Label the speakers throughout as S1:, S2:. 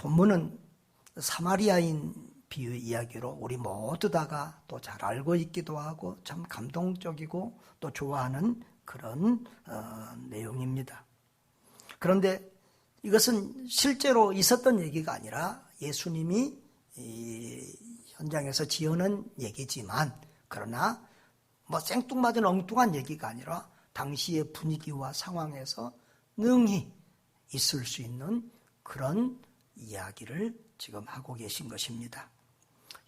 S1: 본문은 사마리아인 비유 이야기로 우리 모두 다가 또 잘 알고 있기도 하고 참 감동적이고 또 좋아하는 그런 내용입니다. 그런데 이것은 실제로 있었던 얘기가 아니라 예수님이 이 현장에서 지어낸 얘기지만, 그러나 뭐 생뚱맞은 엉뚱한 얘기가 아니라 당시의 분위기와 상황에서 능히 있을 수 있는 그런 이야기를 지금 하고 계신 것입니다.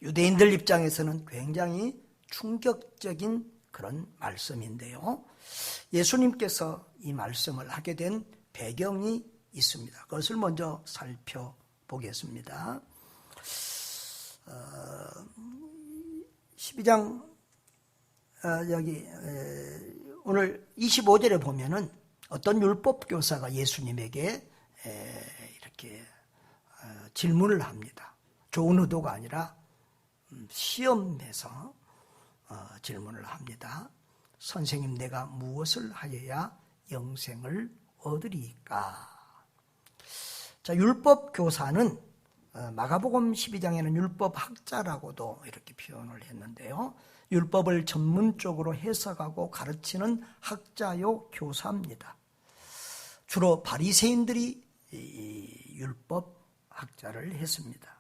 S1: 유대인들 입장에서는 굉장히 충격적인 그런 말씀인데요. 예수님께서 이 말씀을 하게 된 배경이 있습니다. 그것을 먼저 살펴보겠습니다. 12장 여기 오늘 25절에 보면은 어떤 율법 교사가 예수님에게 이렇게 질문을 합니다. 좋은 의도가 아니라 시험해서 질문을 합니다. 선생님, 내가 무엇을 하여야 영생을 얻으리까? 자, 율법 교사는 마가복음 12장에는 율법학자라고도 이렇게 표현을 했는데요. 율법을 전문적으로 해석하고 가르치는 학자요 교사입니다. 주로 바리새인들이 율법학자를 했습니다.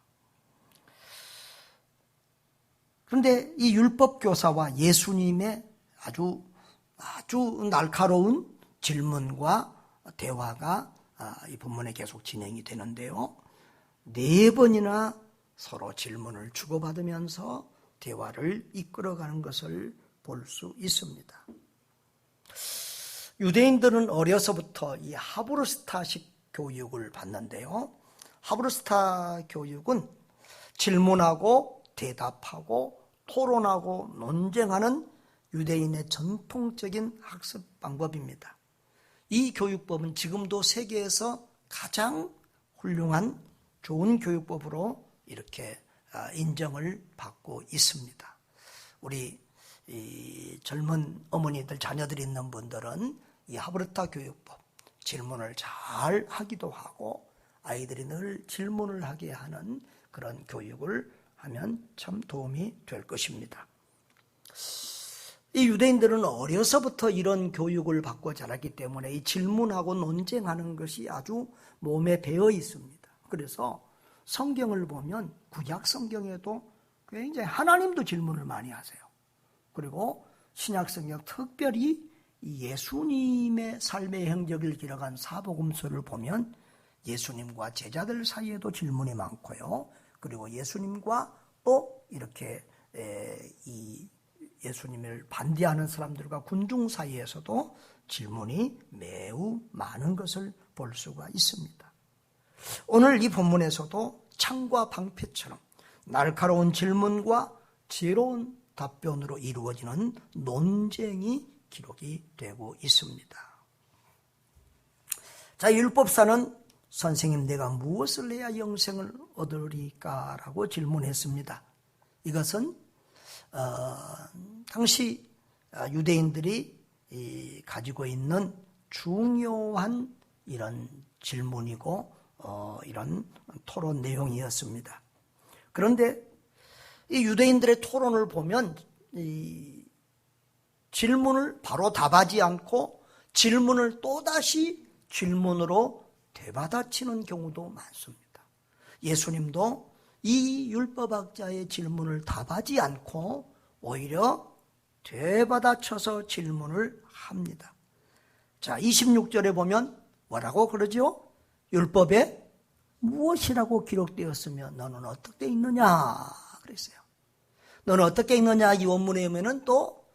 S1: 그런데 이 율법교사와 예수님의 아주 날카로운 질문과 대화가 이 본문에 계속 진행이 되는데요. 4번이나 서로 질문을 주고받으면서 대화를 이끌어가는 것을 볼 수 있습니다. 유대인들은 어려서부터 이 하브루스타식 교육을 받는데요. 하브루스타 교육은 질문하고 대답하고 토론하고 논쟁하는 유대인의 전통적인 학습 방법입니다. 이 교육법은 지금도 세계에서 가장 훌륭한 좋은 교육법으로 이렇게 인정을 받고 있습니다. 우리 이 젊은 어머니들 자녀들이 있는 분들은 이 하브루스타 교육법 질문을 잘 하기도 하고 아이들이 늘 질문을 하게 하는 그런 교육을 하면 참 도움이 될 것입니다. 이 유대인들은 어려서부터 이런 교육을 받고 자랐기 때문에 이 질문하고 논쟁하는 것이 아주 몸에 배어 있습니다. 그래서 성경을 보면 구약 성경에도 굉장히 하나님도 질문을 많이 하세요. 그리고 신약 성경 특별히 예수님의 삶의 행적을 기록한 사복음서를 보면 예수님과 제자들 사이에도 질문이 많고요. 그리고 예수님과 또 이렇게 이 예수님을 반대하는 사람들과 군중 사이에서도 질문이 매우 많은 것을 볼 수가 있습니다. 오늘 이 본문에서도 창과 방패처럼 날카로운 질문과 지혜로운 답변으로 이루어지는 논쟁이 기록이 되고 있습니다. 자, 율법사는 선생님, 내가 무엇을 해야 영생을 얻으리까? 라고 질문했습니다. 이것은 당시 유대인들이 가지고 있는 중요한 이런 질문이고 이런 토론 내용이었습니다. 그런데 이 유대인들의 토론을 보면 이 질문을 바로 답하지 않고 질문을 또다시 질문으로 되받아치는 경우도 많습니다. 예수님도 이 율법학자의 질문을 답하지 않고 오히려 되받아쳐서 질문을 합니다. 자, 26절에 보면 뭐라고 그러죠? 율법에 무엇이라고 기록되었으며 너는 어떻게 읽느냐 그랬어요. 너는 어떻게 읽느냐 이 원문에 보면은 또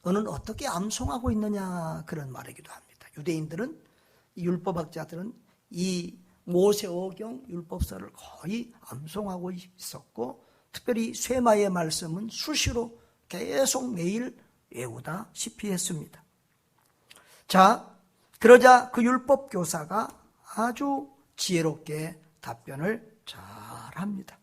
S1: 너는 어떻게 암송하고 있느냐 그런 말이기도 합니다. 유대인들은 이 율법학자들은 이 모세오경 율법서를 거의 암송하고 있었고 특별히 쇠마의 말씀은 수시로 계속 매일 외우다시피 했습니다. 자, 그러자 그 율법 교사가 아주 지혜롭게 답변을 잘합니다.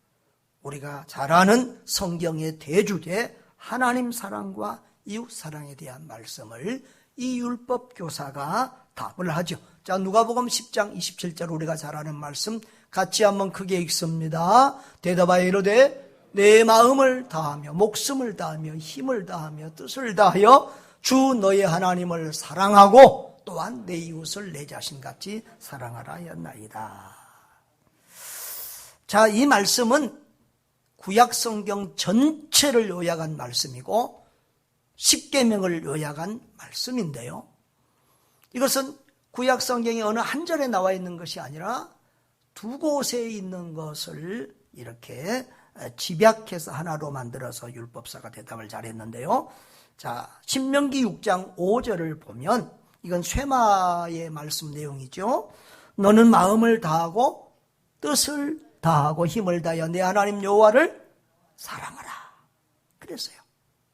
S1: 우리가 잘 아는 성경의 대주제 하나님 사랑과 이웃 사랑에 대한 말씀을 이 율법 교사가 답을 하죠. 자, 누가복음 10장 27절 우리가 잘 아는 말씀 같이 한번 크게 읽습니다. 대답하여 이르되 내 마음을 다하며 목숨을 다하며 힘을 다하며 뜻을 다하여 주 너의 하나님을 사랑하고 또한 내 이웃을 내 자신같이 사랑하라 하였나이다. 자, 이 말씀은 구약성경 전체를 요약한 말씀이고 십계명을 요약한 말씀인데요. 이것은 구약성경의 어느 한 절에 나와 있는 것이 아니라 두 곳에 있는 것을 이렇게 집약해서 하나로 만들어서 율법사가 대답을 잘했는데요. 자, 신명기 6장 5절을 보면 이건 쇠마의 말씀 내용이죠. 너는 마음을 다하고 뜻을 다하고 힘을 다하여 내 하나님 여호와를 사랑하라. 그랬어요.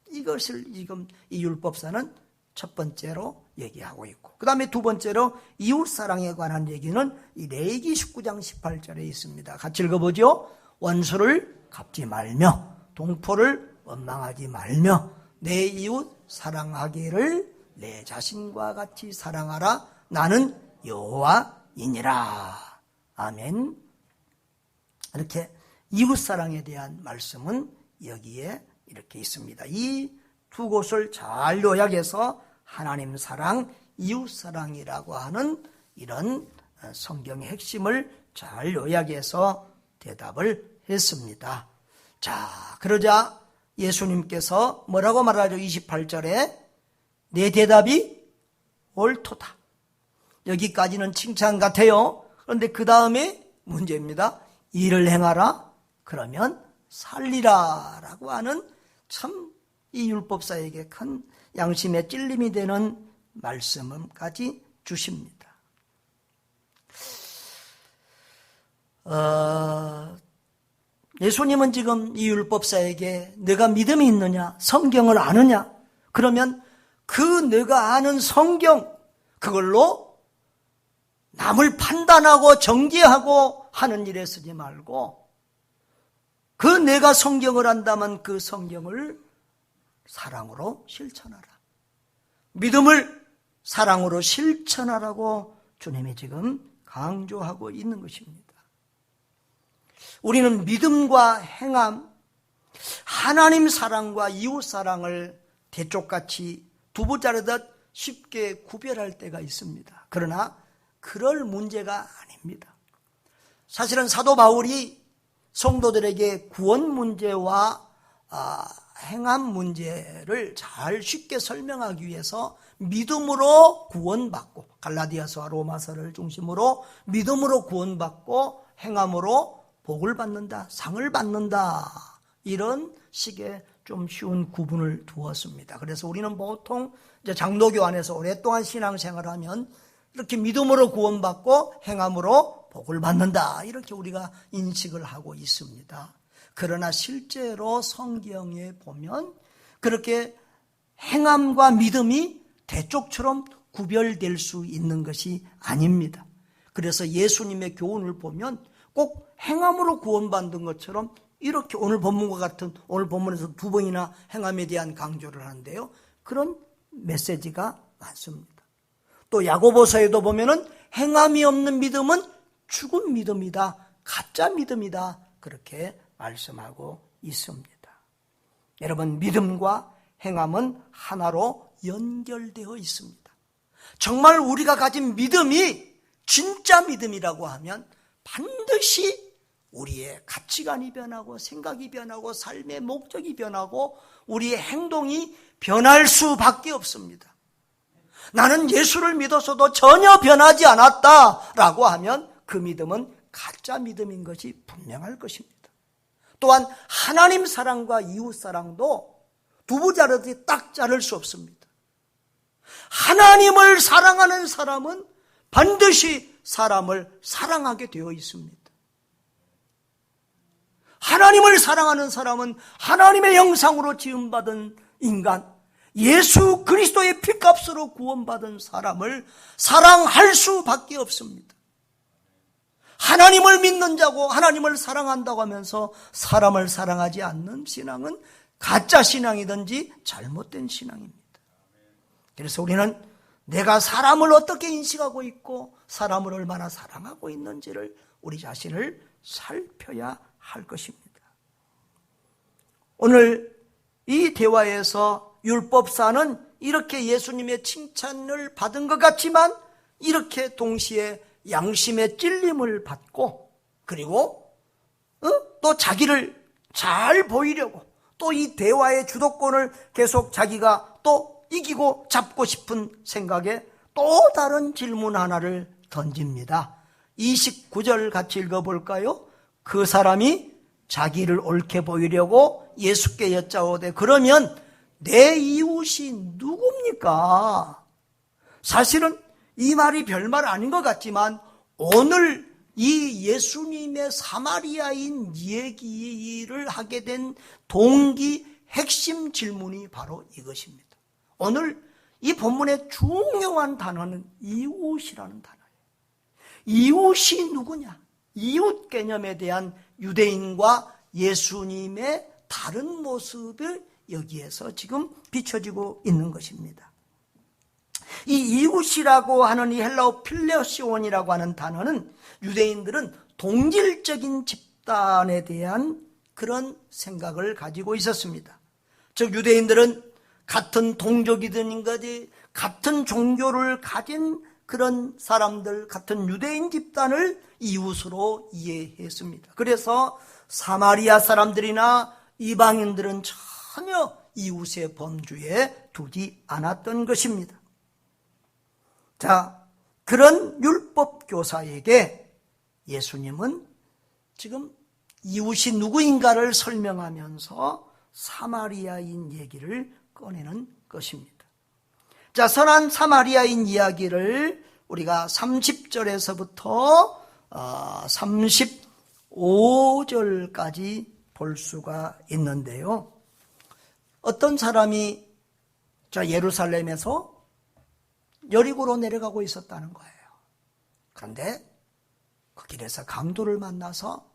S1: 이것을 지금 이 율법사는 첫 번째로 얘기하고 있고, 그 다음에 두 번째로 이웃사랑에 관한 얘기는 이 레위기 19장 18절에 있습니다. 같이 읽어보죠. 원수를 갚지 말며 동포를 원망하지 말며 내 이웃 사랑하기를 내 자신과 같이 사랑하라. 나는 여호와이니라. 아멘. 이렇게 이웃사랑에 대한 말씀은 여기에 이렇게 있습니다. 이 두 곳을 잘 요약해서 하나님 사랑, 이웃사랑이라고 하는 이런 성경의 핵심을 잘 요약해서 대답을 했습니다. 자, 그러자 예수님께서 뭐라고 말하죠? 28절에 내 대답이 옳도다. 여기까지는 칭찬 같아요. 그런데 그 다음에 문제입니다. 이를 행하라 그러면 살리라 라고 하는 참 이 율법사에게 큰 양심의 찔림이 되는 말씀까지 주십니다. 예수님은 지금 이 율법사에게 내가 믿음이 있느냐, 성경을 아느냐, 그러면 그 내가 아는 성경, 그걸로 남을 판단하고 정죄하고 하는 일에 쓰지 말고 그 내가 성경을 안다면 그 성경을 사랑으로 실천하라. 믿음을 사랑으로 실천하라고 주님이 지금 강조하고 있는 것입니다. 우리는 믿음과 행함, 하나님 사랑과 이웃 사랑을 대쪽같이 두부 자르듯 쉽게 구별할 때가 있습니다. 그러나 그럴 문제가 아닙니다. 사실은 사도 바울이 성도들에게 구원 문제와 행함 문제를 잘 쉽게 설명하기 위해서 믿음으로 구원받고, 갈라디아서와 로마서를 중심으로 믿음으로 구원받고 행함으로 복을 받는다, 상을 받는다, 이런 식의 좀 쉬운 구분을 두었습니다. 그래서 우리는 보통 이제 장로교 안에서 오랫동안 신앙생활을 하면 이렇게 믿음으로 구원받고 행함으로 복을 받는다, 이렇게 우리가 인식을 하고 있습니다. 그러나 실제로 성경에 보면 그렇게 행함과 믿음이 대쪽처럼 구별될 수 있는 것이 아닙니다. 그래서 예수님의 교훈을 보면 꼭 행함으로 구원받는 것처럼 이렇게 오늘 본문과 같은, 오늘 본문에서 두 번이나 행함에 대한 강조를 하는데요, 그런 메시지가 많습니다. 또 야고보서에도 보면은 행함이 없는 믿음은 죽은 믿음이다, 가짜 믿음이다, 그렇게 말씀하고 있습니다. 여러분, 믿음과 행함은 하나로 연결되어 있습니다. 정말 우리가 가진 믿음이 진짜 믿음이라고 하면 반드시 우리의 가치관이 변하고 생각이 변하고 삶의 목적이 변하고 우리의 행동이 변할 수밖에 없습니다. 나는 예수를 믿어서도 전혀 변하지 않았다라고 하면 그 믿음은 가짜 믿음인 것이 분명할 것입니다. 또한 하나님 사랑과 이웃 사랑도 두부 자르듯이 딱 자를 수 없습니다. 하나님을 사랑하는 사람은 반드시 사람을 사랑하게 되어 있습니다. 하나님을 사랑하는 사람은 하나님의 형상으로 지음받은 인간, 예수 그리스도의 피값으로 구원받은 사람을 사랑할 수밖에 없습니다. 하나님을 믿는 자고 하나님을 사랑한다고 하면서 사람을 사랑하지 않는 신앙은 가짜 신앙이든지 잘못된 신앙입니다. 그래서 우리는 내가 사람을 어떻게 인식하고 있고 사람을 얼마나 사랑하고 있는지를 우리 자신을 살펴야 할 것입니다. 오늘 이 대화에서 율법사는 이렇게 예수님의 칭찬을 받은 것 같지만 이렇게 동시에 양심의 찔림을 받고 그리고 또 자기를 잘 보이려고 또 이 대화의 주도권을 계속 자기가 또 이기고 잡고 싶은 생각에 또 다른 질문 하나를 던집니다. 29절 같이 읽어볼까요? 그 사람이 자기를 옳게 보이려고 예수께 여짜오되 그러면 내 이웃이 누굽니까? 사실은 이 말이 별말 아닌 것 같지만 오늘 이 예수님의 사마리아인 얘기를 하게 된 동기 핵심 질문이 바로 이것입니다. 오늘 이 본문의 중요한 단어는 이웃이라는 단어예요. 이웃이 누구냐? 이웃 개념에 대한 유대인과 예수님의 다른 모습을 여기에서 지금 비춰지고 있는 것입니다. 이 이웃이라고 하는 이 헬라어 필레시온이라고 하는 단어는 유대인들은 동질적인 집단에 대한 그런 생각을 가지고 있었습니다. 즉 유대인들은 같은 동족이든 것이 같은 종교를 가진 그런 사람들, 같은 유대인 집단을 이웃으로 이해했습니다. 그래서 사마리아 사람들이나 이방인들은 전혀 이웃의 범주에 두지 않았던 것입니다. 자, 그런 율법 교사에게 예수님은 지금 이웃이 누구인가를 설명하면서 사마리아인 얘기를 꺼내는 것입니다. 자, 선한 사마리아인 이야기를 우리가 30절에서부터 35절까지 볼 수가 있는데요. 어떤 사람이 예루살렘에서 여리고로 내려가고 있었다는 거예요. 그런데 그 길에서 강도를 만나서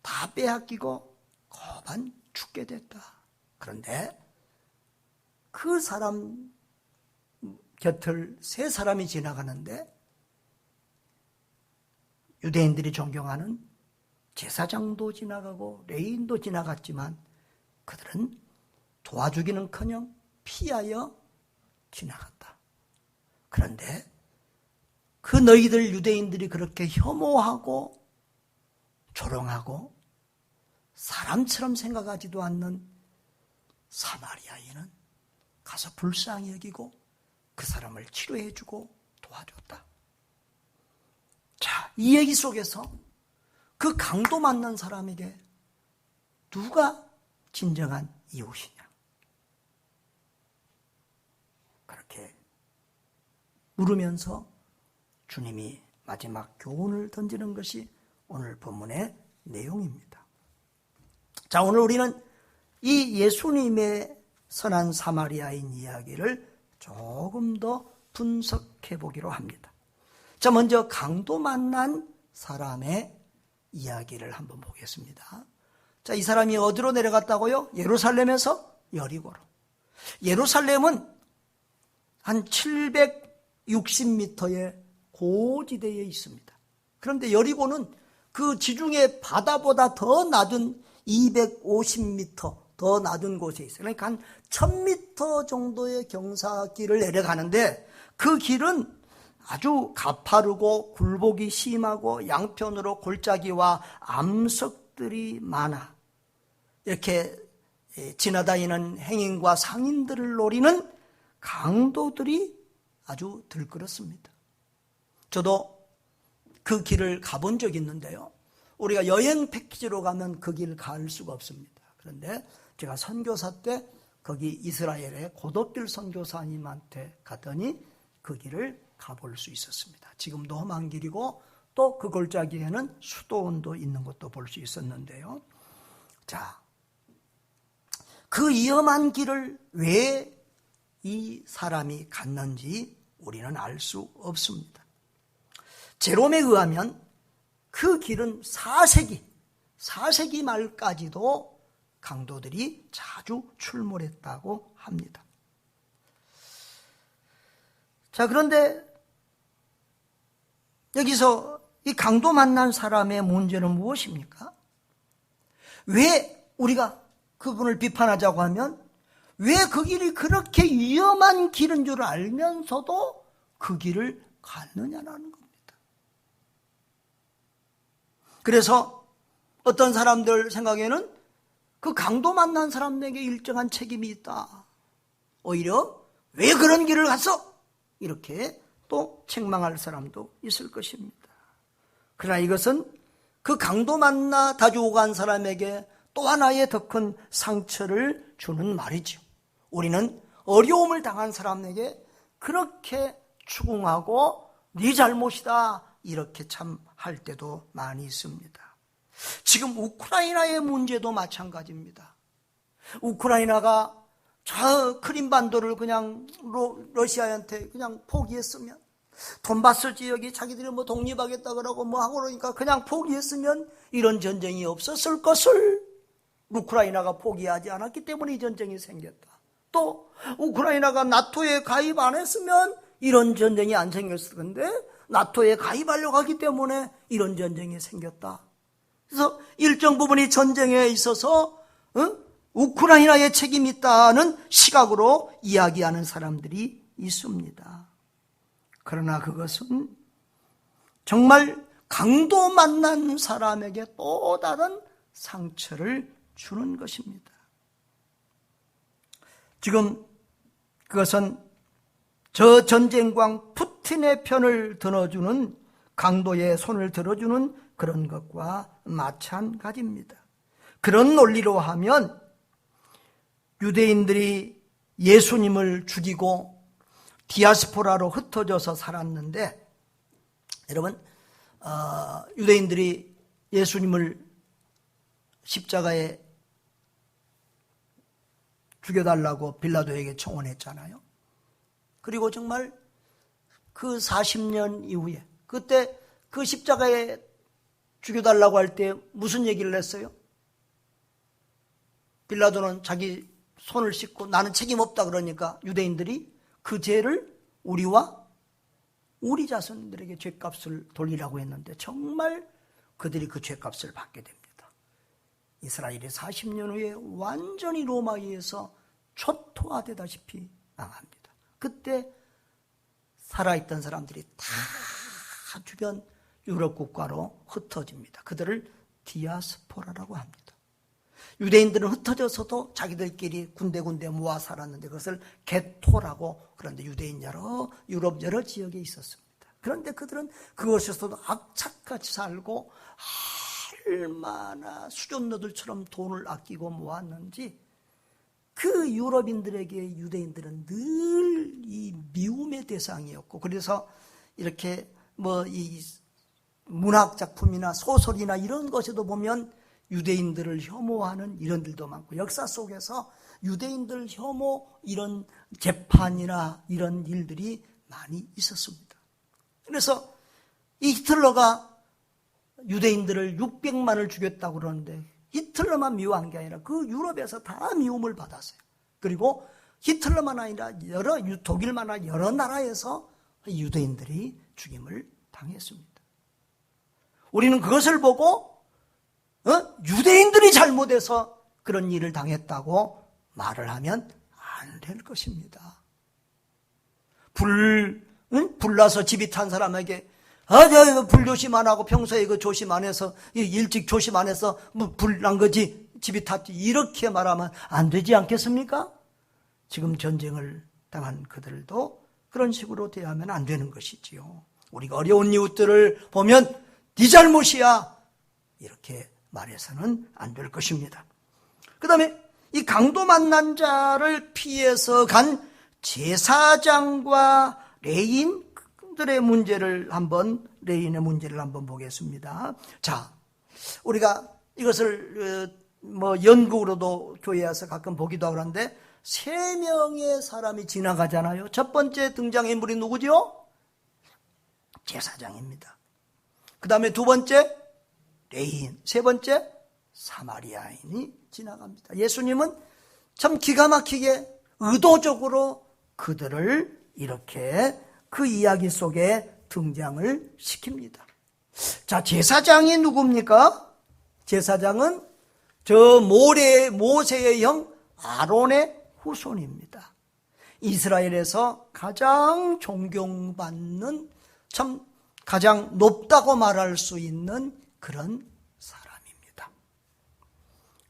S1: 다 빼앗기고 고반 죽게 됐다. 그런데 그 사람 곁을 세 사람이 지나가는데 유대인들이 존경하는 제사장도 지나가고 레위인도 지나갔지만 그들은 도와주기는커녕 피하여 지나갔다. 그런데 그 너희들 유대인들이 그렇게 혐오하고 조롱하고 사람처럼 생각하지도 않는 사마리아인은 가서 불쌍히 여기고 그 사람을 치료해주고 도와줬다. 자, 이 얘기 속에서 그 강도 만난 사람에게 누가 진정한 이웃이냐? 그렇게 물으면서 주님이 마지막 교훈을 던지는 것이 오늘 본문의 내용입니다. 자, 오늘 우리는 이 예수님의 선한 사마리아인 이야기를 조금 더 분석해 보기로 합니다. 자, 먼저 강도 만난 사람의 이야기를 한번 보겠습니다. 자, 이 사람이 어디로 내려갔다고요? 예루살렘에서 여리고로. 예루살렘은 한 760m의 고지대에 있습니다. 그런데 여리고는 그 지중해 바다보다 더 낮은 250m 더 낮은 곳에 있어요. 그러니까 한 1000m 정도의 경사길을 내려가는데 그 길은 아주 가파르고 굴곡이 심하고 양편으로 골짜기와 암석들이 많아 이렇게 지나다니는 행인과 상인들을 노리는 강도들이 아주 들끓었습니다. 저도 그 길을 가본 적이 있는데요. 우리가 여행 패키지로 가면 그 길 갈 수가 없습니다. 그런데 제가 선교사 때 거기 이스라엘의 고독길 선교사님한테 갔더니 그 길을 가볼 수 있었습니다. 지금도 험한 길이고 또 그 골짜기에는 수도원도 있는 것도 볼 수 있었는데요. 자, 그 위험한 길을 왜 이 사람이 갔는지 우리는 알 수 없습니다. 제롬에 의하면 그 길은 4세기 말까지도 강도들이 자주 출몰했다고 합니다. 자, 그런데 여기서 이 강도 만난 사람의 문제는 무엇입니까? 왜 우리가 그분을 비판하자고 하면 왜 그 길이 그렇게 위험한 길인 줄 알면서도 그 길을 갔느냐라는 겁니다. 그래서 어떤 사람들 생각에는 그 강도 만난 사람에게 일정한 책임이 있다. 오히려 왜 그런 길을 갔어? 이렇게 또 책망할 사람도 있을 것입니다. 그러나 이것은 그 강도 만나 다주고 간 사람에게 또 하나의 더 큰 상처를 주는 말이죠. 우리는 어려움을 당한 사람에게 그렇게 추궁하고 네 잘못이다 이렇게 참 할 때도 많이 있습니다. 지금 우크라이나의 문제도 마찬가지입니다. 우크라이나가 저 크림반도를 그냥 러시아한테 그냥 포기했으면, 돈바스 지역이 자기들이 뭐 독립하겠다 그러고 뭐 하고 그러니까 그냥 포기했으면 이런 전쟁이 없었을 것을 우크라이나가 포기하지 않았기 때문에 이 전쟁이 생겼다. 또 우크라이나가 나토에 가입 안 했으면 이런 전쟁이 안 생겼을 건데 나토에 가입하려고 하기 때문에 이런 전쟁이 생겼다. 그래서 일정 부분이 전쟁에 있어서 우크라이나의 책임이 있다는 시각으로 이야기하는 사람들이 있습니다. 그러나 그것은 정말 강도 만난 사람에게 또 다른 상처를 주는 것입니다. 지금 그것은 저 전쟁광 푸틴의 편을 들어주는, 강도의 손을 들어주는 그런 것과 마찬가지입니다. 그런 논리로 하면 유대인들이 예수님을 죽이고 디아스포라로 흩어져서 살았는데, 여러분 유대인들이 예수님을 십자가에 죽여달라고 빌라도에게 청원했잖아요. 그리고 정말 그 40년 이후에 그때 그 십자가에 죽여달라고 할 때 무슨 얘기를 했어요? 빌라도는 자기 손을 씻고 나는 책임 없다 그러니까 유대인들이 그 죄를 우리와 우리 자손들에게 죄값을 돌리라고 했는데 정말 그들이 그 죄값을 받게 됩니다. 이스라엘이 40년 후에 완전히 로마에 의해서 초토화되다시피 망합니다. 그때 살아있던 사람들이 다 주변 유럽 국가로 흩어집니다. 그들을 디아스포라라고 합니다. 유대인들은 흩어져서도 자기들끼리 군데군데 모아 살았는데 그것을 게토라고, 그런데 유대인 유럽 여러 지역에 있었습니다. 그런데 그들은 그것에서도 악착같이 살고 얼마나 수존노들처럼 돈을 아끼고 모았는지 그 유럽인들에게 유대인들은 늘 이 미움의 대상이었고, 그래서 이렇게 이 문학 작품이나 소설이나 이런 것에도 보면 유대인들을 혐오하는 이런들도 많고, 역사 속에서 유대인들 혐오 이런 재판이나 이런 일들이 많이 있었습니다. 그래서 이 히틀러가 유대인들을 600만을 죽였다고 그러는데 히틀러만 미워한 게 아니라 그 유럽에서 다 미움을 받았어요. 그리고 히틀러만 아니라 독일만 아니라 여러 나라에서 유대인들이 죽임을 당했습니다. 우리는 그것을 보고 유대인들이 잘못해서 그런 일을 당했다고 말을 하면 안 될 것입니다. 불나서 집이 탄 사람에게 불 조심 안 하고 평소에 그 조심 안 해서 일찍 조심 안 해서 불 난 거지 집이 탔지 이렇게 말하면 안 되지 않겠습니까? 지금 전쟁을 당한 그들도 그런 식으로 대하면 안 되는 것이지요. 우리가 어려운 이웃들을 보면 네 잘못이야 이렇게 말해서는 안 될 것입니다. 그 다음에 이 강도 만난 자를 피해서 간 제사장과 레인의 문제를 한번 보겠습니다. 자, 우리가 이것을 연극으로도 교회에서 가끔 보기도 하고 그러는데 3명의 사람이 지나가잖아요. 첫 번째 등장인물이 누구죠? 제사장입니다. 그 다음에 두 번째 레인, 세 번째 사마리아인이 지나갑니다. 예수님은 참 기가 막히게 의도적으로 그들을 이렇게 그 이야기 속에 등장을 시킵니다. 자, 제사장이 누굽니까? 제사장은 모세의 형 아론의 후손입니다. 이스라엘에서 가장 존경받는, 참 가장 높다고 말할 수 있는 그런 사람입니다.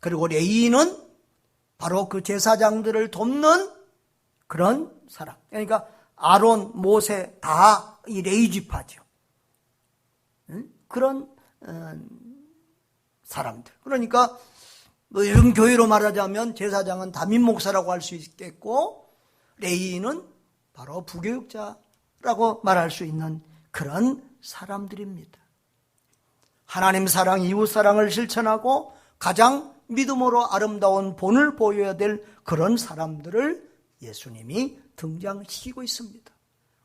S1: 그리고 레위인은 바로 그 제사장들을 돕는 그런 사람. 그러니까 아론, 모세 다 이 레위 지파죠. 그런 사람들. 그러니까 요즘 교회로 말하자면 제사장은 담임 목사라고 할 수 있겠고, 레위인은 바로 부교육자라고 말할 수 있는 그런 사람들입니다. 하나님 사랑, 이웃 사랑을 실천하고 가장 믿음으로 아름다운 본을 보여야 될 그런 사람들을 예수님이 등장시키고 있습니다.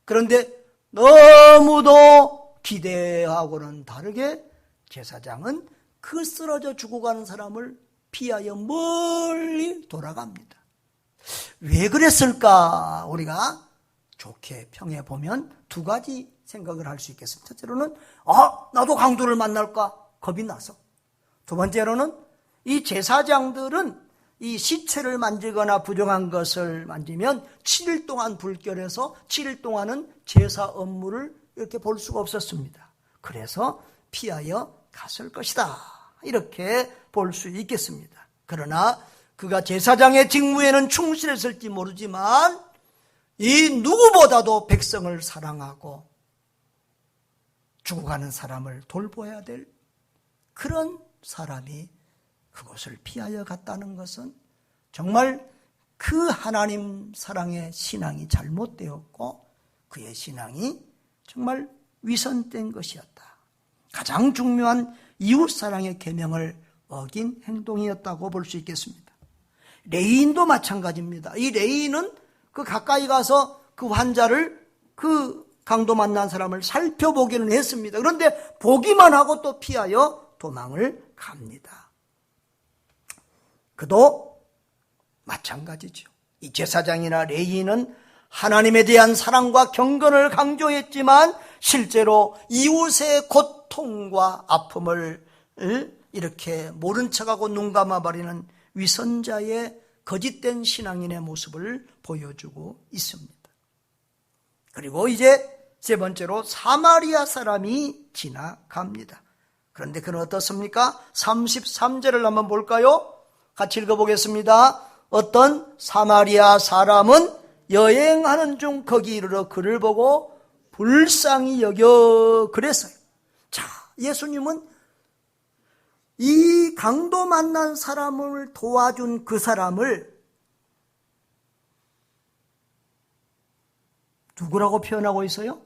S1: 그런데 너무도 기대하고는 다르게 제사장은 그 쓰러져 죽어가는 사람을 피하여 멀리 돌아갑니다. 왜 그랬을까? 우리가 좋게 평해 보면 두 가지 생각을 할 수 있겠습니다. 첫째로는 나도 강도를 만날까 겁이 나서. 두 번째로는 이 제사장들은 이 시체를 만지거나 부정한 것을 만지면 7일 동안 불결해서 7일 동안은 제사 업무를 이렇게 볼 수가 없었습니다. 그래서 피하여 갔을 것이다, 이렇게 볼 수 있겠습니다. 그러나 그가 제사장의 직무에는 충실했을지 모르지만 이 누구보다도 백성을 사랑하고 죽어가는 사람을 돌보아야 될 그런 사람이 그것을 피하여 갔다는 것은 정말 그 하나님 사랑의 신앙이 잘못되었고 그의 신앙이 정말 위선된 것이었다. 가장 중요한 이웃사랑의 계명을 어긴 행동이었다고 볼 수 있겠습니다. 레위인도 마찬가지입니다. 이 레위인은 그 가까이 가서 그 환자를, 그 강도 만난 사람을 살펴보기는 했습니다. 그런데 보기만 하고 또 피하여 도망을 갑니다. 그도 마찬가지죠. 이 제사장이나 레위인은 하나님에 대한 사랑과 경건을 강조했지만 실제로 이웃의 고통과 아픔을 이렇게 모른 척하고 눈 감아버리는 위선자의 거짓된 신앙인의 모습을 보여주고 있습니다. 그리고 이제 세 번째로 사마리아 사람이 지나갑니다. 그런데 그는 어떻습니까? 33절을 한번 볼까요? 같이 읽어보겠습니다. 어떤 사마리아 사람은 여행하는 중 거기 이르러 그를 보고 불쌍히 여겨 그랬어요. 자, 예수님은 이 강도 만난 사람을 도와준 그 사람을 누구라고 표현하고 있어요?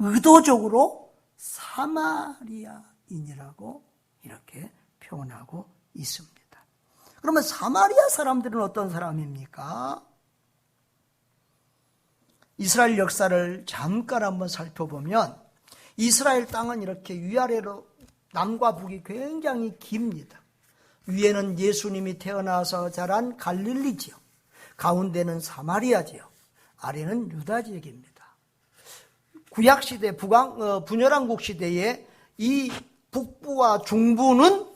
S1: 의도적으로 사마리아인이라고 이렇게 표현하고 있습니다. 그러면 사마리아 사람들은 어떤 사람입니까? 이스라엘 역사를 잠깐 한번 살펴보면 이스라엘 땅은 이렇게 위아래로 남과 북이 굉장히 깁니다. 위에는 예수님이 태어나서 자란 갈릴리 지역, 가운데는 사마리아 지역, 아래는 유다 지역입니다. 구약시대, 분열왕국 시대에 이 북부와 중부는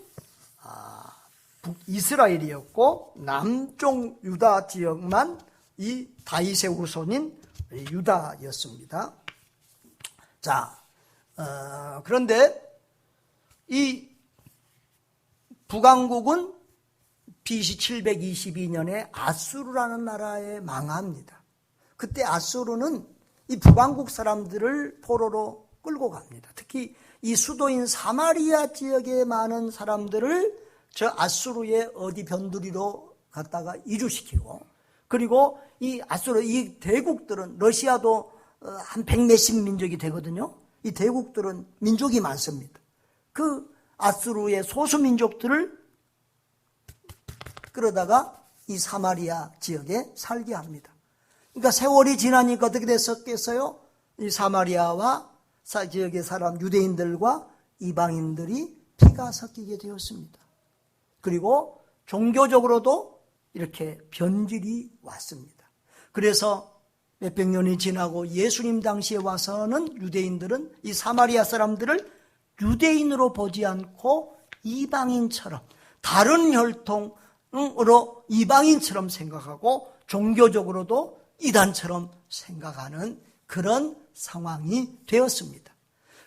S1: 북이스라엘이었고 남쪽 유다 지역만 이 다윗의 후손인 유다였습니다. 자, 그런데 이 북왕국은 BC 722년에 아수르라는 나라에 망합니다. 그때 아수르는 이 북왕국 사람들을 포로로 끌고 갑니다. 특히 이 수도인 사마리아 지역에 많은 사람들을 저 아수르의 어디 변두리로 갖다가 이주시키고, 그리고 이 아수르, 이 대국들은, 러시아도 한 100몇십 민족이 되거든요. 이 대국들은 민족이 많습니다. 그 아수르의 소수 민족들을 끌어다가 이 사마리아 지역에 살게 합니다. 그러니까 세월이 지나니까 어떻게 됐었겠어요? 이 사마리아와 지역의 사람, 유대인들과 이방인들이 피가 섞이게 되었습니다. 그리고 종교적으로도 이렇게 변질이 왔습니다. 그래서 몇백 년이 지나고 예수님 당시에 와서는 유대인들은 이 사마리아 사람들을 유대인으로 보지 않고 이방인처럼, 다른 혈통으로 이방인처럼 생각하고 종교적으로도 이단처럼 생각하는 그런 상황이 되었습니다.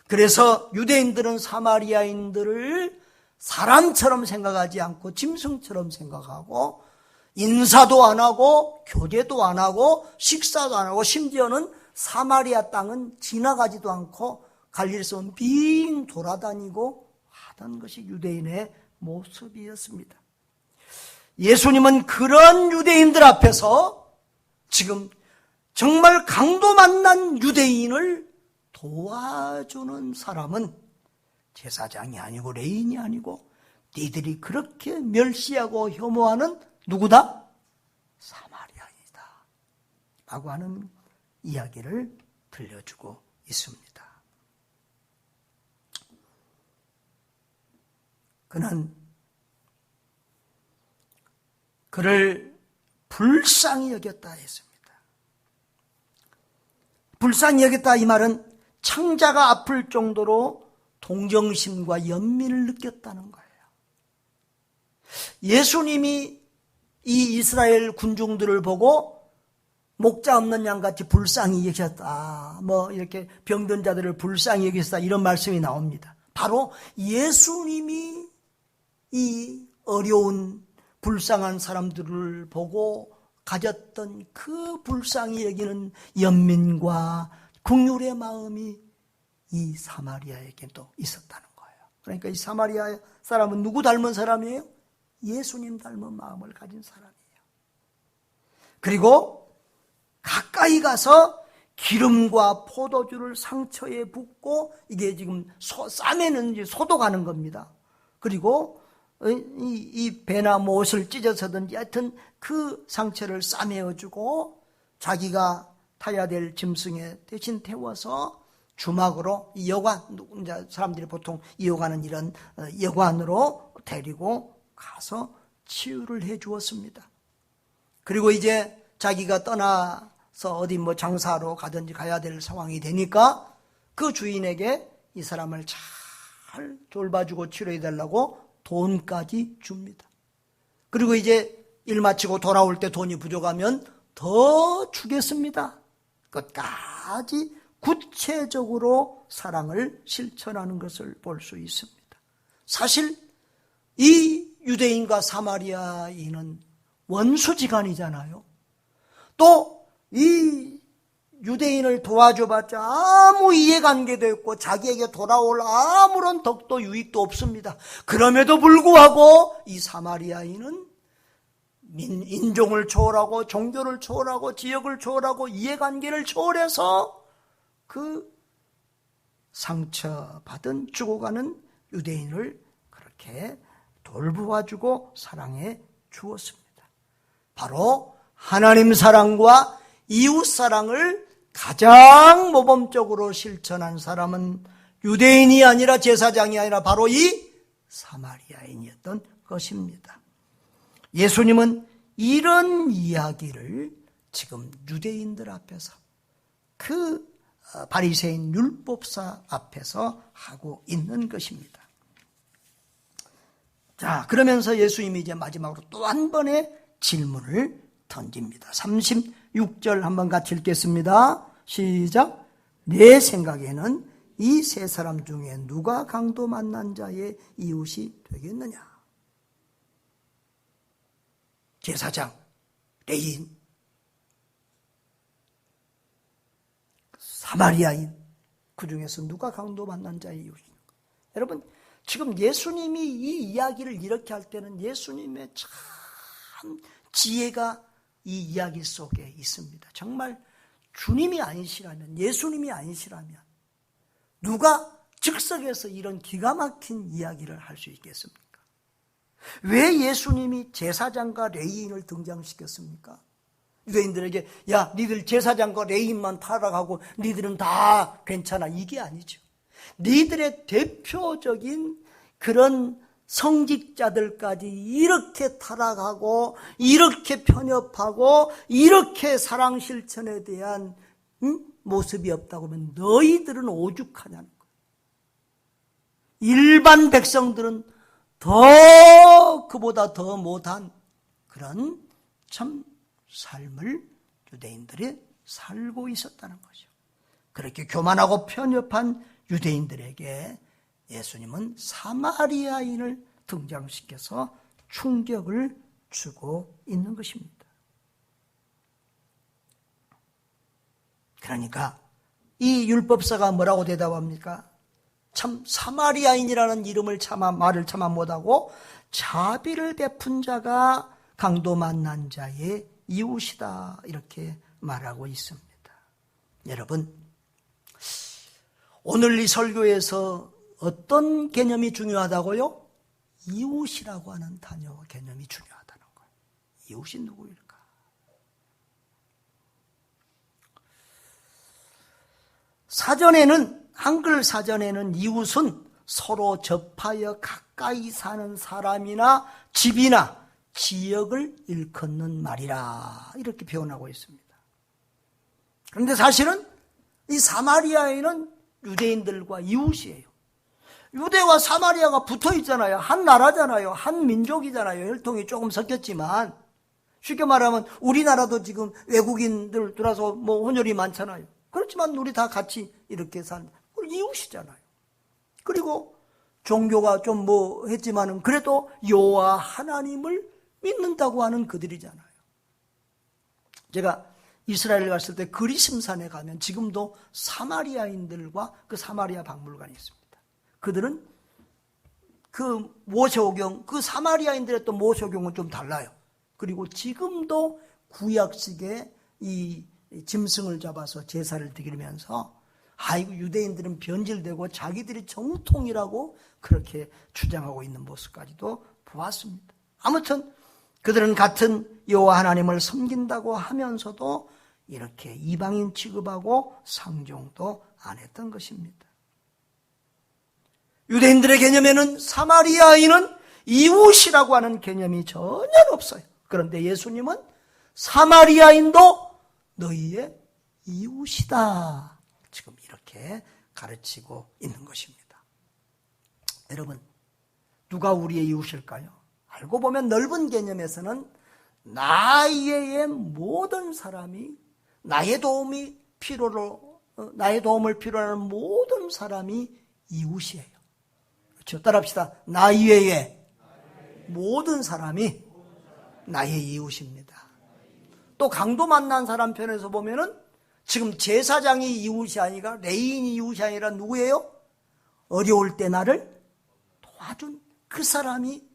S1: 그래서 유대인들은 사마리아인들을 사람처럼 생각하지 않고 짐승처럼 생각하고, 인사도 안 하고 교제도 안 하고 식사도 안 하고, 심지어는 사마리아 땅은 지나가지도 않고 갈릴리에서 빙 돌아다니고 하던 것이 유대인의 모습이었습니다. 예수님은 그런 유대인들 앞에서 지금 정말 강도 만난 유대인을 도와주는 사람은 제사장이 아니고 레인이 아니고 니들이 그렇게 멸시하고 혐오하는 누구다? 사마리아인이다 라고 하는 이야기를 들려주고 있습니다. 그는 그를 불쌍히 여겼다 했습니다. 불쌍히 여겼다 이 말은 창자가 아플 정도로 동정심과 연민을 느꼈다는 거예요. 예수님이 이 이스라엘 군중들을 보고 목자 없는 양같이 불쌍히 여기셨다, 이렇게 병든 자들을 불쌍히 여기셨다, 이런 말씀이 나옵니다. 바로 예수님이 이 어려운 불쌍한 사람들을 보고 가졌던 그 불쌍히 여기는 연민과 긍휼의 마음이 이 사마리아에게도 있었다는 거예요. 그러니까 이 사마리아 사람은 누구 닮은 사람이에요? 예수님 닮은 마음을 가진 사람이에요. 그리고 가까이 가서 기름과 포도주를 상처에 붓고, 이게 지금 싸매는 소독하는 겁니다. 그리고 이 배나 못을 찢어서든지 하여튼 그 상처를 싸매어주고 자기가 타야 될 짐승에 대신 태워서 주막으로, 이 여관, 사람들이 보통 이용하는 이런 여관으로 데리고 가서 치유를 해 주었습니다. 그리고 이제 자기가 떠나서 어디 장사로 가든지 가야 될 상황이 되니까 그 주인에게 이 사람을 잘 돌봐주고 치료해 달라고 돈까지 줍니다. 그리고 이제 일 마치고 돌아올 때 돈이 부족하면 더 주겠습니다. 끝까지 구체적으로 사랑을 실천하는 것을 볼 수 있습니다. 사실 이 유대인과 사마리아인은 원수지간이잖아요. 또 이 유대인을 도와줘봤자 아무 이해관계도 없고 자기에게 돌아올 아무런 덕도 유익도 없습니다. 그럼에도 불구하고 이 사마리아인은 인종을 초월하고 종교를 초월하고 지역을 초월하고 이해관계를 초월해서 그 상처받은 죽어가는 유대인을 그렇게 돌보아주고 사랑해 주었습니다. 바로 하나님 사랑과 이웃 사랑을 가장 모범적으로 실천한 사람은 유대인이 아니라 제사장이 아니라 바로 이 사마리아인이었던 것입니다. 예수님은 이런 이야기를 지금 유대인들 앞에서, 그 바리새인 율법사 앞에서 하고 있는 것입니다. 자, 그러면서 예수님이 이제 마지막으로 또 한 번의 질문을 던집니다. 36절 한번 같이 읽겠습니다. 시작. 내 생각에는 이 세 사람 중에 누가 강도 만난 자의 이웃이 되겠느냐? 제사장, 레위인, 사마리아인, 그 중에서 누가 강도 만난 자의 이웃인가? 여러분, 지금 예수님이 이 이야기를 이렇게 할 때는 예수님의 참 지혜가 이 이야기 속에 있습니다. 정말 주님이 아니시라면, 예수님이 아니시라면 누가 즉석에서 이런 기가 막힌 이야기를 할 수 있겠습니까? 왜 예수님이 제사장과 레위인을 등장시켰습니까? 유대인들에게 야, 니들 제사장과 레위인만 타락하고 니들은 다 괜찮아, 이게 아니죠. 니들의 대표적인 그런 성직자들까지 이렇게 타락하고 이렇게 편협하고 이렇게 사랑 실천에 대한 모습이 없다고 하면 너희들은 오죽하냐는 거예요. 일반 백성들은 그보다 더 못한 그런 참 삶을 유대인들이 살고 있었다는 거죠. 그렇게 교만하고 편협한 유대인들에게 예수님은 사마리아인을 등장시켜서 충격을 주고 있는 것입니다. 그러니까 이 율법사가 뭐라고 대답합니까? 참 사마리아인이라는 말을 차마 못하고 자비를 베푼 자가 강도 만난 자의 이웃이다, 이렇게 말하고 있습니다. 여러분, 오늘 이 설교에서 어떤 개념이 중요하다고요? 이웃이라고 하는 단어 개념이 중요하다는 거예요. 이웃이 누구일까? 한글 사전에는 이웃은 서로 접하여 가까이 사는 사람이나 집이나 지역을 일컫는 말이라, 이렇게 표현하고 있습니다. 그런데 사실은 이 사마리아인은 유대인들과 이웃이에요. 유대와 사마리아가 붙어 있잖아요. 한 나라잖아요. 한 민족이잖아요. 혈통이 조금 섞였지만, 쉽게 말하면 우리나라도 지금 외국인들 들어서 혼혈이 많잖아요. 그렇지만 우리 다 같이 이렇게 산 우리 이웃이잖아요. 그리고 종교가 좀 했지만은 그래도 여호와 하나님을 믿는다고 하는 그들이잖아요. 제가 이스라엘 갔을 때 그리심산에 가면 지금도 사마리아인들과 그 사마리아 박물관이 있습니다. 그들은 그 모세오경, 그 사마리아인들의 또 모세오경은 좀 달라요. 그리고 지금도 구약식의 이 짐승을 잡아서 제사를 드리면서 아이고 유대인들은 변질되고 자기들이 정통이라고 그렇게 주장하고 있는 모습까지도 보았습니다. 아무튼 그들은 같은 여호와 하나님을 섬긴다고 하면서도 이렇게 이방인 취급하고 상종도 안 했던 것입니다. 유대인들의 개념에는 사마리아인은 이웃이라고 하는 개념이 전혀 없어요. 그런데 예수님은 사마리아인도 너희의 이웃이다, 지금 이렇게 가르치고 있는 것입니다. 여러분, 누가 우리의 이웃일까요? 알고 보면 넓은 개념에서는 나의 모든 사람이 나의 도움을 필요로 하는 모든 사람이 이웃이에요. 그렇죠? 따라합시다. 나 이외에 모든 사람이 나의 이웃입니다. 또 강도 만난 사람 편에서 보면은 지금 제사장이 이웃이 아니라 레인이 이웃이 아니라 누구예요? 어려울 때 나를 도와준 그 사람이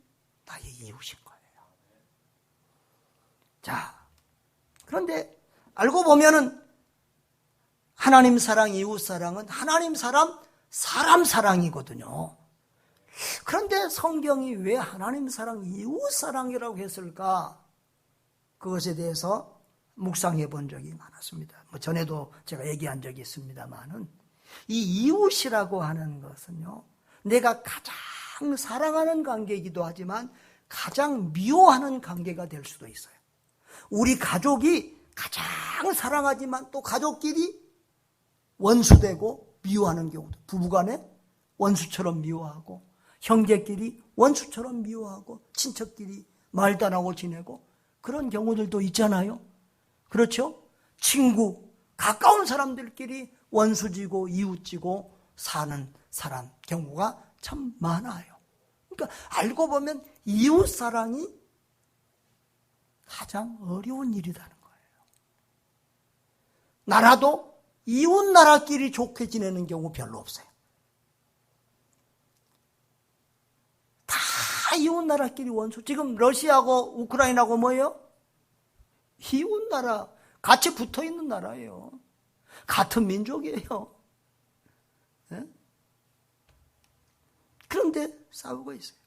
S1: 나의 이웃인 거예요. 자, 그런데 알고 보면은 하나님 사랑, 이웃 사랑은 하나님 사랑, 사람 사랑이거든요. 그런데 성경이 왜 하나님 사랑, 이웃 사랑이라고 했을까? 그것에 대해서 묵상해 본 적이 많았습니다. 전에도 제가 얘기한 적이 있습니다만은 이 이웃이라고 하는 것은요, 내가 가장 사랑하는 관계이기도 하지만 가장 미워하는 관계가 될 수도 있어요. 우리 가족이 가장 사랑하지만 또 가족끼리 원수되고 미워하는 경우도, 부부간에 원수처럼 미워하고 형제끼리 원수처럼 미워하고 친척끼리 말도 안 하고 지내고 그런 경우들도 있잖아요. 그렇죠? 친구, 가까운 사람들끼리 원수지고 이웃지고 사는 사람 경우가 참 많아요. 그러니까 알고 보면 이웃 사랑이 가장 어려운 일이라는 거예요. 나라도 이웃 나라끼리 좋게 지내는 경우 별로 없어요. 다 이웃 나라끼리 원수. 지금 러시아하고 우크라이나하고 뭐예요? 이웃 나라, 같이 붙어 있는 나라예요. 같은 민족이에요. 네? 그런데 싸우고 있어요.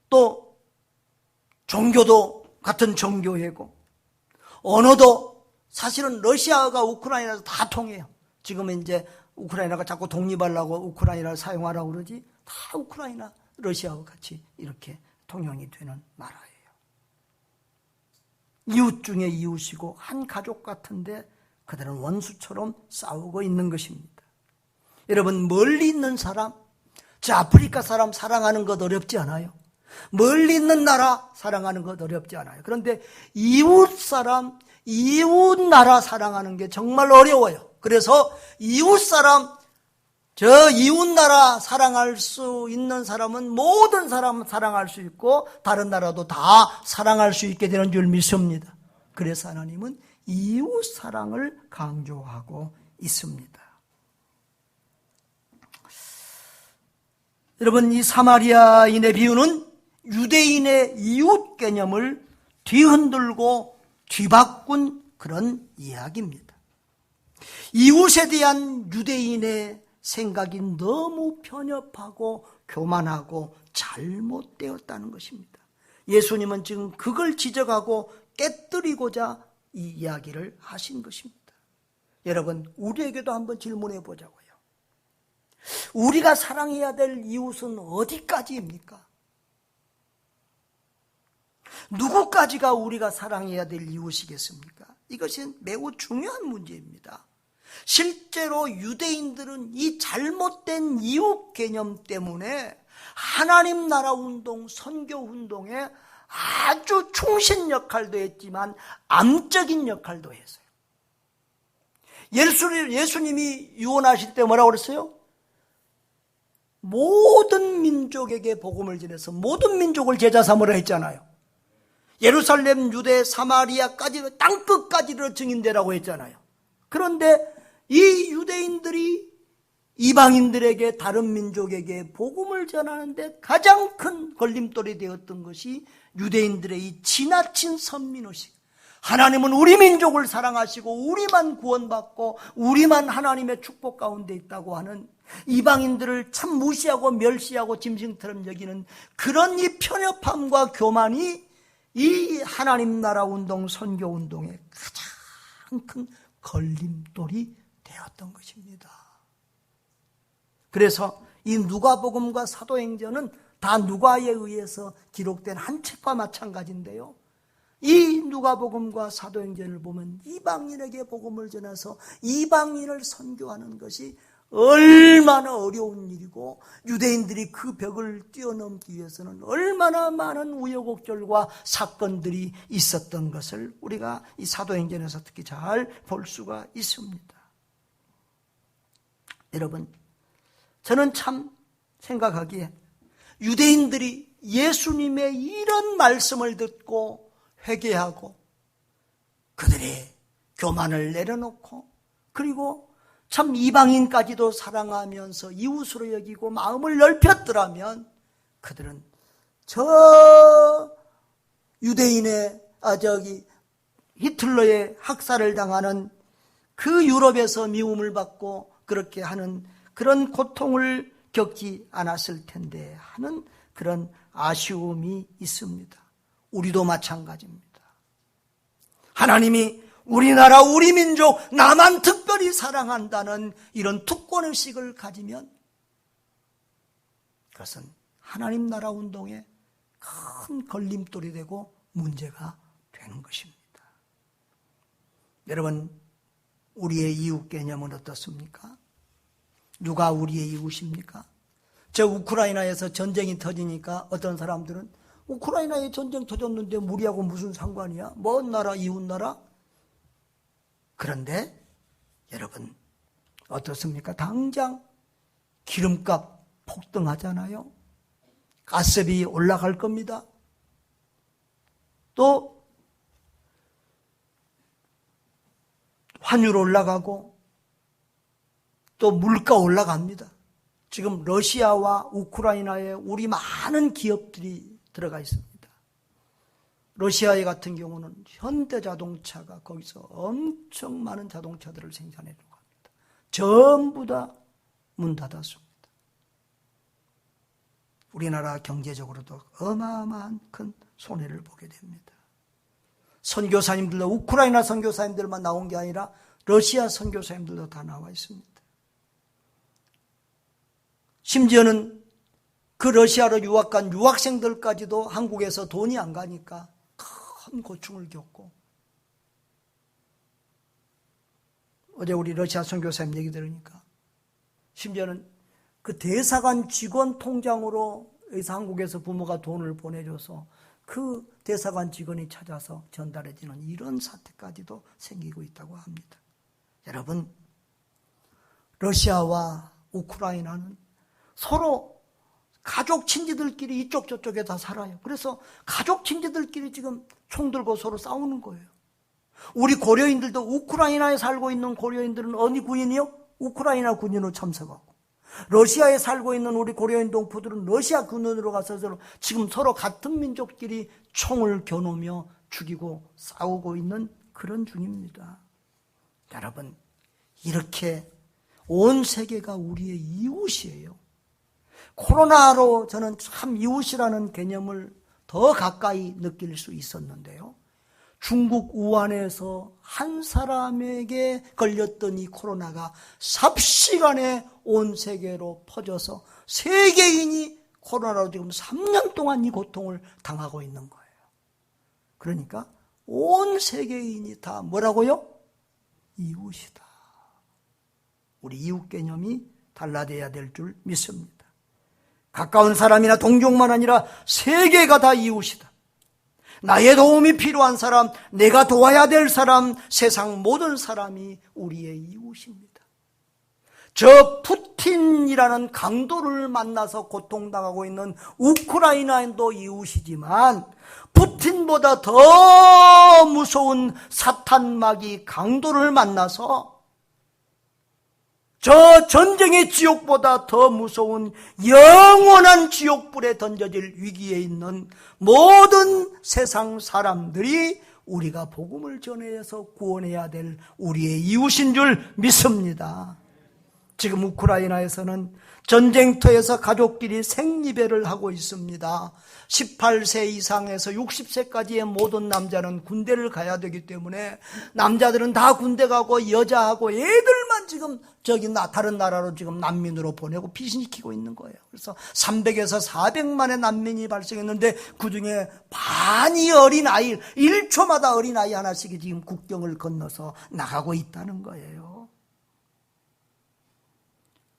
S1: 또 종교도 같은 종교이고 언어도 사실은 러시아가 우크라이나에서 다 통해요. 지금은 이제 우크라이나가 자꾸 독립하려고 우크라이나를 사용하라고 그러지, 다 우크라이나, 러시아와 같이 이렇게 통용이 되는 나라예요. 이웃 중에 이웃이고 한 가족 같은데 그들은 원수처럼 싸우고 있는 것입니다. 여러분, 멀리 있는 사람, 저 아프리카 사람 사랑하는 것 어렵지 않아요? 멀리 있는 나라 사랑하는 것 어렵지 않아요. 그런데 이웃 사람, 이웃 나라 사랑하는 게 정말 어려워요. 그래서 이웃 사람, 저 이웃 나라 사랑할 수 있는 사람은 모든 사람 사랑할 수 있고 다른 나라도 다 사랑할 수 있게 되는 줄 믿습니다. 그래서 하나님은 이웃 사랑을 강조하고 있습니다. 여러분, 이 사마리아인의 비유는 유대인의 이웃 개념을 뒤흔들고 뒤바꾼 그런 이야기입니다. 이웃에 대한 유대인의 생각이 너무 편협하고 교만하고 잘못되었다는 것입니다. 예수님은 지금 그걸 지적하고 깨뜨리고자 이 이야기를 하신 것입니다. 여러분, 우리에게도 한번 질문해 보자고요. 우리가 사랑해야 될 이웃은 어디까지입니까? 누구까지가 우리가 사랑해야 될 이웃이겠습니까? 이것은 매우 중요한 문제입니다. 실제로 유대인들은 이 잘못된 이웃 개념 때문에 하나님 나라 운동, 선교 운동에 아주 충신 역할도 했지만 암적인 역할도 했어요. 예수님이 유언하실 때 뭐라고 그랬어요? 모든 민족에게 복음을 전해서 모든 민족을 제자 삼으라 했잖아요. 예루살렘, 유대, 사마리아까지 땅끝까지로 증인되라고 했잖아요. 그런데 이 유대인들이 이방인들에게, 다른 민족에게 복음을 전하는데 가장 큰 걸림돌이 되었던 것이 유대인들의 이 지나친 선민의식. 하나님은 우리 민족을 사랑하시고 우리만 구원받고 우리만 하나님의 축복 가운데 있다고 하는, 이방인들을 참 무시하고 멸시하고 짐승처럼 여기는 그런 이 편협함과 교만이 이 하나님 나라 운동, 선교 운동의 가장 큰 걸림돌이 되었던 것입니다. 그래서 이 누가복음과 사도행전은 다 누가에 의해서 기록된 한 책과 마찬가지인데요. 이 누가복음과 사도행전을 보면 이방인에게 복음을 전해서 이방인을 선교하는 것이 얼마나 어려운 일이고, 유대인들이 그 벽을 뛰어넘기 위해서는 얼마나 많은 우여곡절과 사건들이 있었던 것을 우리가 이 사도행전에서 특히 잘 볼 수가 있습니다. 여러분, 저는 참 생각하기에 유대인들이 예수님의 이런 말씀을 듣고 회개하고 그들의 교만을 내려놓고, 그리고 참 이방인까지도 사랑하면서 이웃으로 여기고 마음을 넓혔더라면 그들은 저 유대인의 히틀러의 학살을 당하는 그 유럽에서 미움을 받고 그렇게 하는 그런 고통을 겪지 않았을 텐데 하는 그런 아쉬움이 있습니다. 우리도 마찬가지입니다. 하나님이 우리나라, 우리 민족, 나만 특별히 사랑한다는 이런 특권의식을 가지면 그것은 하나님 나라 운동에 큰 걸림돌이 되고 문제가 되는 것입니다. 여러분, 우리의 이웃 개념은 어떻습니까? 누가 우리의 이웃입니까? 저 우크라이나에서 전쟁이 터지니까 어떤 사람들은 우크라이나에 전쟁 터졌는데 우리하고 무슨 상관이야? 먼 나라, 이웃 나라? 그런데 여러분, 어떻습니까? 당장 기름값 폭등하잖아요. 가스비 올라갈 겁니다. 또 환율 올라가고 또 물가 올라갑니다. 지금 러시아와 우크라이나에 우리 많은 기업들이 들어가 있습니다. 러시아 같은 경우는 현대자동차가 거기서 엄청 많은 자동차들을 생산해주고 합니다. 전부 다 문 닫았습니다. 우리나라 경제적으로도 어마어마한 큰 손해를 보게 됩니다. 선교사님들도 우크라이나 선교사님들만 나온 게 아니라 러시아 선교사님들도 다 나와 있습니다. 심지어는 그 러시아로 유학 간 유학생들까지도 한국에서 돈이 안 가니까 큰 고충을 겪고, 어제 우리 러시아 선교사님 얘기 들으니까 심지어는 그 대사관 직원 통장으로 여기서 한국에서 부모가 돈을 보내줘서 그 대사관 직원이 찾아서 전달해지는 이런 사태까지도 생기고 있다고 합니다. 여러분, 러시아와 우크라이나는 서로 가족 친지들끼리 이쪽 저쪽에 다 살아요. 그래서 가족 친지들끼리 지금 총 들고 서로 싸우는 거예요. 우리 고려인들도 우크라이나에 살고 있는 고려인들은 어느 군인이요? 우크라이나 군인으로 참석하고, 러시아에 살고 있는 우리 고려인 동포들은 러시아 군인으로 가서 지금 서로 같은 민족끼리 총을 겨누며 죽이고 싸우고 있는 그런 중입니다. 여러분, 이렇게 온 세계가 우리의 이웃이에요. 코로나로 저는 참 이웃이라는 개념을 더 가까이 느낄 수 있었는데요. 중국 우한에서 한 사람에게 걸렸던 이 코로나가 삽시간에 온 세계로 퍼져서 세계인이 코로나로 지금 3년 동안 이 고통을 당하고 있는 거예요. 그러니까 온 세계인이 다 뭐라고요? 이웃이다. 우리 이웃 개념이 달라져야 될 줄 믿습니다. 가까운 사람이나 동족만 아니라 세계가 다 이웃이다. 나의 도움이 필요한 사람, 내가 도와야 될 사람, 세상 모든 사람이 우리의 이웃입니다. 저 푸틴이라는 강도를 만나서 고통당하고 있는 우크라이나도 이웃이지만 푸틴보다 더 무서운 사탄마귀 강도를 만나서 저 전쟁의 지옥보다 더 무서운 영원한 지옥불에 던져질 위기에 있는 모든 세상 사람들이 우리가 복음을 전해서 구원해야 될 우리의 이웃인 줄 믿습니다. 지금 우크라이나에서는 전쟁터에서 가족끼리 생리배를 하고 있습니다. 18세 이상에서 60세까지의 모든 남자는 군대를 가야 되기 때문에 남자들은 다 군대 가고 여자하고 애들만 지금 다른 나라로 지금 난민으로 보내고 피신시키고 있는 거예요. 그래서 300에서 400만의 난민이 발생했는데 그중에 반이 어린아이, 1초마다 어린아이 하나씩이 지금 국경을 건너서 나가고 있다는 거예요.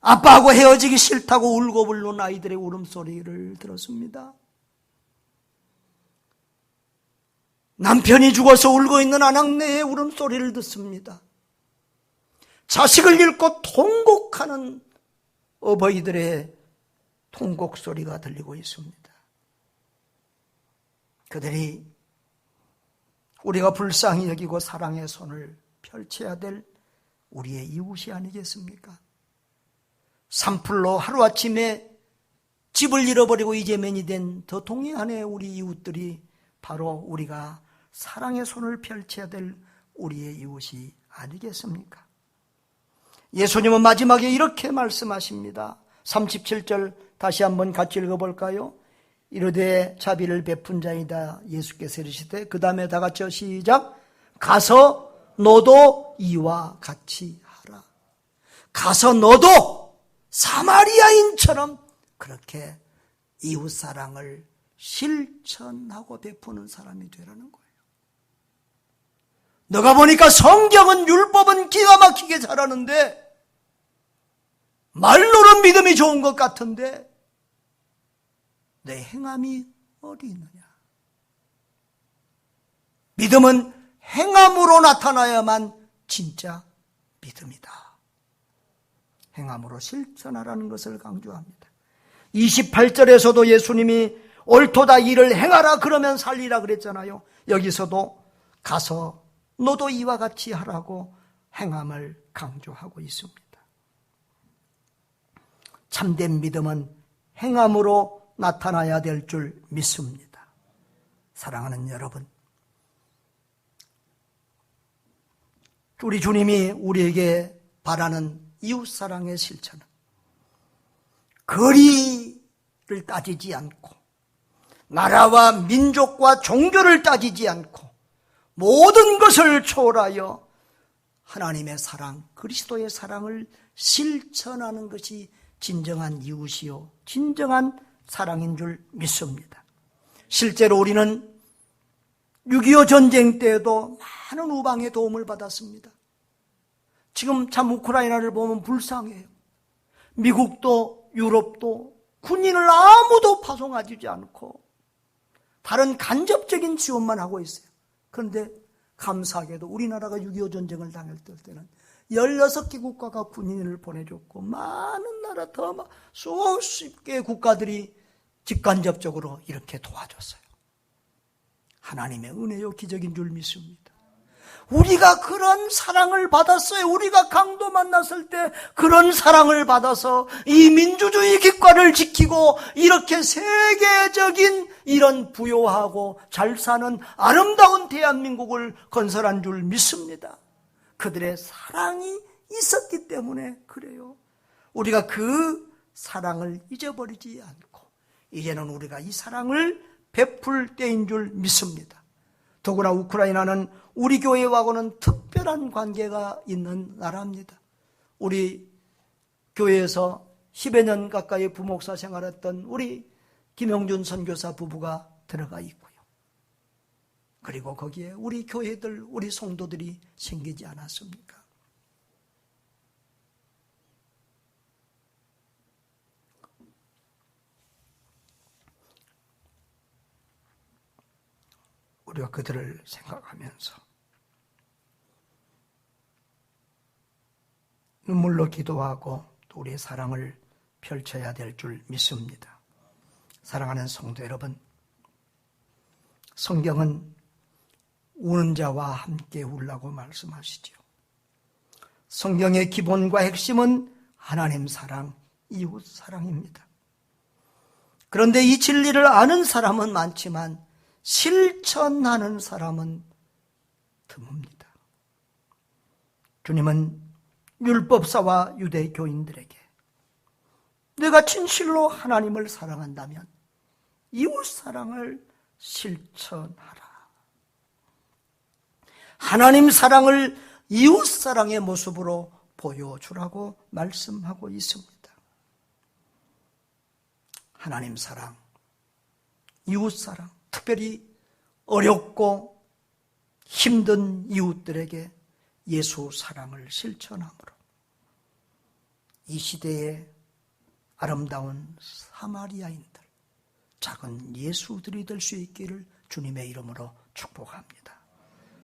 S1: 아빠하고 헤어지기 싫다고 울고 불는 아이들의 울음소리를 들었습니다. 남편이 죽어서 울고 있는 아낙네의 울음소리를 듣습니다. 자식을 잃고 통곡하는 어버이들의 통곡소리가 들리고 있습니다. 그들이 우리가 불쌍히 여기고 사랑의 손을 펼쳐야 될 우리의 이웃이 아니겠습니까? 산불로 하루아침에 집을 잃어버리고 이재민이 된 더 동해안의 우리 이웃들이 바로 우리가 사랑의 손을 펼쳐야 될 우리의 이웃이 아니겠습니까? 예수님은 마지막에 이렇게 말씀하십니다. 37절 다시 한번 같이 읽어볼까요? 이르되 자비를 베푼 자이다 예수께서 이르시되 그 다음에 다 같이 시작. 가서 너도 이와 같이 하라. 가서 너도 사마리아인처럼 그렇게 이웃사랑을 실천하고 베푸는 사람이 되라는 거예요. 너가 보니까 성경은 율법은 기가 막히게 잘하는데 말로는 믿음이 좋은 것 같은데 내 행함이 어디 있느냐? 믿음은 행함으로 나타나야만 진짜 믿음이다. 행함으로 실천하라는 것을 강조합니다. 28절에서도 예수님이 옳도다 이를 행하라 그러면 살리라 그랬잖아요. 여기서도 가서 너도 이와 같이 하라고 행함을 강조하고 있습니다. 참된 믿음은 행함으로 나타나야 될 줄 믿습니다. 사랑하는 여러분, 우리 주님이 우리에게 바라는 이웃사랑의 실천은 거리를 따지지 않고 나라와 민족과 종교를 따지지 않고 모든 것을 초월하여 하나님의 사랑, 그리스도의 사랑을 실천하는 것이 진정한 이웃이요 진정한 사랑인 줄 믿습니다. 실제로 우리는 6.25 전쟁 때에도 많은 우방의 도움을 받았습니다. 지금 참 우크라이나를 보면 불쌍해요. 미국도 유럽도 군인을 아무도 파송하지 않고 다른 간접적인 지원만 하고 있어요. 그런데 감사하게도 우리나라가 6.25 전쟁을 당했을 때는 16개 국가가 군인을 보내줬고 많은 나라 더 수십 개의 국가들이 직간접적으로 이렇게 도와줬어요. 하나님의 은혜요 기적인 줄 믿습니다. 우리가 그런 사랑을 받았어요. 우리가 강도 만났을 때 그런 사랑을 받아서 이 민주주의 기과를 지키고 이렇게 세계적인 이런 부요하고 잘 사는 아름다운 대한민국을 건설한 줄 믿습니다. 그들의 사랑이 있었기 때문에 그래요. 우리가 그 사랑을 잊어버리지 않고 이제는 우리가 이 사랑을 베풀 때인 줄 믿습니다. 더구나 우크라이나는 우리 교회하고는 특별한 관계가 있는 나라입니다. 우리 교회에서 10여 년 가까이 부목사 생활했던 우리 김영준 선교사 부부가 들어가 있고요. 그리고 거기에 우리 교회들, 우리 성도들이 생기지 않았습니까? 우리가 그들을 생각하면서 눈물로 기도하고 또 우리의 사랑을 펼쳐야 될 줄 믿습니다. 사랑하는 성도 여러분, 성경은 우는 자와 함께 울라고 말씀하시죠. 성경의 기본과 핵심은 하나님 사랑, 이웃 사랑입니다. 그런데 이 진리를 아는 사람은 많지만 실천하는 사람은 드뭅니다. 주님은 율법사와 유대교인들에게 내가 진실로 하나님을 사랑한다면 이웃 사랑을 실천하라. 하나님 사랑을 이웃 사랑의 모습으로 보여주라고 말씀하고 있습니다. 하나님 사랑, 이웃 사랑, 특별히 어렵고 힘든 이웃들에게 예수 사랑을 실천함으로 이 시대의 아름다운 사마리아인들, 작은 예수들이 될 수 있기를 주님의 이름으로 축복합니다.